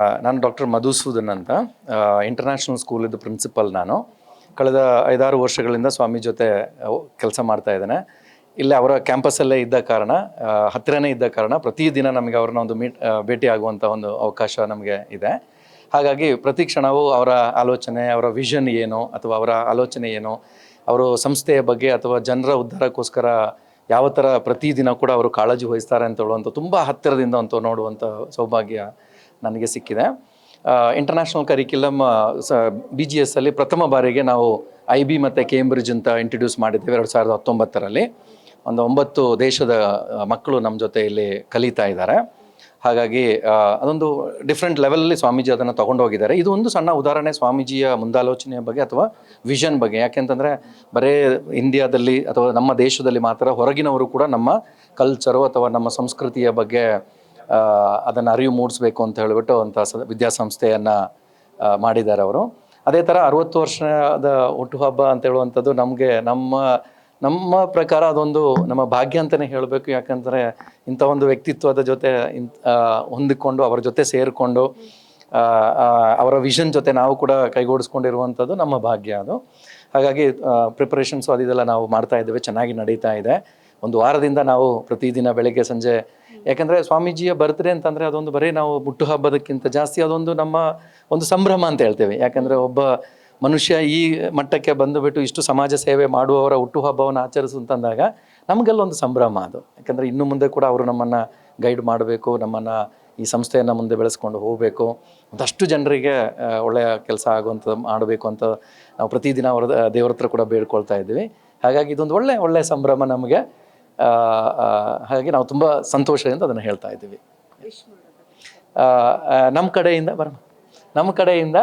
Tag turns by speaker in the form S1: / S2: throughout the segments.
S1: ನಾನು ಡಾಕ್ಟರ್ ಮಧುಸೂದನ್ ಅಂತ international ಸ್ಕೂಲಿದ್ದು principal. ನಾನು ಕಳೆದ 5-6 ವರ್ಷಗಳಿಂದ ಸ್ವಾಮಿ ಜೊತೆ ಕೆಲಸ ಮಾಡ್ತಾ ಇದ್ದೇನೆ. ಇಲ್ಲೇ ಅವರ ಕ್ಯಾಂಪಸ್ಸಲ್ಲೇ ಇದ್ದ ಕಾರಣ, ಹತ್ತಿರನೇ ಇದ್ದ ಕಾರಣ ಪ್ರತಿದಿನ ನಮಗೆ ಅವ್ರನ್ನ ಒಂದು ಭೇಟಿ ಆಗುವಂಥ ಒಂದು ಅವಕಾಶ ನಮಗೆ ಇದೆ. ಹಾಗಾಗಿ ಪ್ರತಿ ಕ್ಷಣವೂ ಅವರ ಆಲೋಚನೆ, ಅವರ ವಿಷನ್ ಏನು ಅಥವಾ ಅವರ ಆಲೋಚನೆ ಏನು, ಅವರು ಸಂಸ್ಥೆಯ ಬಗ್ಗೆ ಅಥವಾ ಜನರ ಉದ್ಧಾರಕ್ಕೋಸ್ಕರ ಯಾವ ಥರ ಪ್ರತಿದಿನ ಕೂಡ ಅವರು ಕಾಳಜಿ ವಹಿಸ್ತಾರೆ ಅಂತ ಹೇಳುವಂಥ ತುಂಬ ಹತ್ತಿರದಿಂದ ಅಂತೂ ನೋಡುವಂಥ ಸೌಭಾಗ್ಯ ನನಗೆ ಸಿಕ್ಕಿದೆ. ಇಂಟರ್ನ್ಯಾಷನಲ್ ಕರಿಕ್ಯುಲಮ್ BGS ಅಲ್ಲಿ ಪ್ರಥಮ ಬಾರಿಗೆ ನಾವು IB ಮತ್ತು ಕೇಂಬ್ರಿಡ್ಜ್ ಅಂತ ಇಂಟ್ರಡ್ಯೂಸ್ ಮಾಡಿದ್ದೇವೆ 2019ರಲ್ಲಿ. ಒಂದು 9 ದೇಶದ ಮಕ್ಕಳು ನಮ್ಮ ಜೊತೆ ಇಲ್ಲಿ ಕಲಿತಾ ಇದ್ದಾರೆ. ಹಾಗಾಗಿ ಅದೊಂದು ಡಿಫ್ರೆಂಟ್ ಲೆವೆಲಲ್ಲಿ ಸ್ವಾಮೀಜಿ ಅದನ್ನು ತೊಗೊಂಡೋಗಿದ್ದಾರೆ. ಇದು ಒಂದು ಸಣ್ಣ ಉದಾಹರಣೆ ಸ್ವಾಮೀಜಿಯ ಮುಂದಾಲೋಚನೆಯ ಬಗ್ಗೆ ಅಥವಾ ವಿಷನ್ ಬಗ್ಗೆ. ಯಾಕೆಂತಂದರೆ ಬರೇ ಇಂಡಿಯಾದಲ್ಲಿ ಅಥವಾ ನಮ್ಮ ದೇಶದಲ್ಲಿ ಮಾತ್ರ ಹೊರಗಿನವರು ಕೂಡ ನಮ್ಮ ಕಲ್ಚರು ಅಥವಾ ನಮ್ಮ ಸಂಸ್ಕೃತಿಯ ಬಗ್ಗೆ ಅದನ್ನು ಅರಿವು ಮೂಡಿಸ್ಬೇಕು ಅಂತ ಹೇಳಿಬಿಟ್ಟು ಅಂಥ ವಿದ್ಯಾಸಂಸ್ಥೆಯನ್ನು ಮಾಡಿದ್ದಾರೆ ಅವರು. ಅದೇ ಥರ 60 ವರ್ಷದ ಹುಟ್ಟುಹಬ್ಬ ಅಂತ ಹೇಳುವಂಥದ್ದು ನಮಗೆ ನಮ್ಮ ಪ್ರಕಾರ ಅದೊಂದು ನಮ್ಮ ಭಾಗ್ಯ ಅಂತಲೇ ಹೇಳಬೇಕು. ಯಾಕಂದರೆ ಇಂಥ ಒಂದು ವ್ಯಕ್ತಿತ್ವದ ಜೊತೆ ಹೊಂದಿಕೊಂಡು ಅವರ ಜೊತೆ ಸೇರಿಕೊಂಡು ಅವರ ವಿಷನ್ ಜೊತೆ ನಾವು ಕೂಡ ಕೈಗೂಡಿಸ್ಕೊಂಡಿರುವಂಥದ್ದು ನಮ್ಮ ಭಾಗ್ಯ ಅದು. ಹಾಗಾಗಿ ಪ್ರಿಪ್ರೇಷನ್ಸು ಅದೆಲ್ಲ ನಾವು ಮಾಡ್ತಾ ಇದ್ದೇವೆ, ಚೆನ್ನಾಗಿ ನಡೀತಾ ಇದೆ. ಒಂದು ವಾರದಿಂದ ನಾವು ಪ್ರತಿದಿನ ಬೆಳಗ್ಗೆ ಸಂಜೆ, ಯಾಕಂದರೆ ಸ್ವಾಮೀಜಿಯ ಬರ್ತ್ಡೇ ಅಂತಂದರೆ ಅದೊಂದು ಬರೀ ನಾವು ಹುಟ್ಟುಹಬ್ಬದಕ್ಕಿಂತ ಜಾಸ್ತಿ ಅದೊಂದು ನಮ್ಮ ಒಂದು ಸಂಭ್ರಮ ಅಂತ ಹೇಳ್ತೇವೆ. ಯಾಕಂದರೆ ಒಬ್ಬ ಮನುಷ್ಯ ಈ ಮಟ್ಟಕ್ಕೆ ಬಂದುಬಿಟ್ಟು ಇಷ್ಟು ಸಮಾಜ ಸೇವೆ ಮಾಡುವವರ ಹುಟ್ಟುಹಬ್ಬವನ್ನು ಆಚರಿಸುತ್ತಂದಾಗ ನಮಗೆಲ್ಲೊಂದು ಸಂಭ್ರಮ ಅದು. ಯಾಕಂದರೆ ಇನ್ನು ಮುಂದೆ ಕೂಡ ಅವರು ನಮ್ಮನ್ನು ಗೈಡ್ ಮಾಡಬೇಕು, ನಮ್ಮನ್ನು ಈ ಸಂಸ್ಥೆಯನ್ನು ಮುಂದೆ ಬೆಳೆಸ್ಕೊಂಡು ಹೋಗಬೇಕು, ಒಂದಷ್ಟು ಜನರಿಗೆ ಒಳ್ಳೆಯ ಕೆಲಸ ಆಗುವಂಥ ಮಾಡಬೇಕು ಅಂತ ನಾವು ಪ್ರತಿದಿನ ಅವರ ದೇವ್ರ ಹತ್ರ ಕೂಡ ಬೇಡ್ಕೊಳ್ತಾ ಇದ್ದೀವಿ. ಹಾಗಾಗಿ ಇದೊಂದು ಒಳ್ಳೆಯ ಸಂಭ್ರಮ ನಮಗೆ. ಹಾಗಾಗಿ ನಾವು ತುಂಬ ಸಂತೋಷದಿಂದ ಅದನ್ನು ಹೇಳ್ತಾ ಇದ್ದೀವಿ. ನಮ್ಮ ಕಡೆಯಿಂದ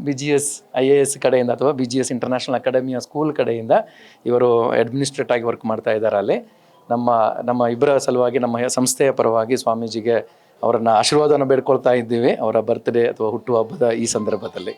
S1: BGS IAS ಕಡೆಯಿಂದ ಅಥವಾ BGS ಇಂಟರ್ನ್ಯಾಷನಲ್ ಅಕಾಡೆಮಿಯ ಸ್ಕೂಲ್ ಕಡೆಯಿಂದ ಇವರು ಅಡ್ಮಿನಿಸ್ಟ್ರೇಟ್ ಆಗಿ ವರ್ಕ್ ಮಾಡ್ತಾ ಇದ್ದಾರೆ. ಅಲ್ಲಿ ನಮ್ಮ ಇಬ್ಬರ ಸಲುವಾಗಿ, ನಮ್ಮ ಸಂಸ್ಥೆಯ ಪರವಾಗಿ ಸ್ವಾಮೀಜಿಗೆ ಅವರನ್ನು ಆಶೀರ್ವಾದವನ್ನು ಬೇಡ್ಕೊಳ್ತಾ ಇದ್ದೀವಿ ಅವರ ಬರ್ತ್ಡೇ ಅಥವಾ ಹುಟ್ಟುಹಬ್ಬದ ಈ ಸಂದರ್ಭದಲ್ಲಿ.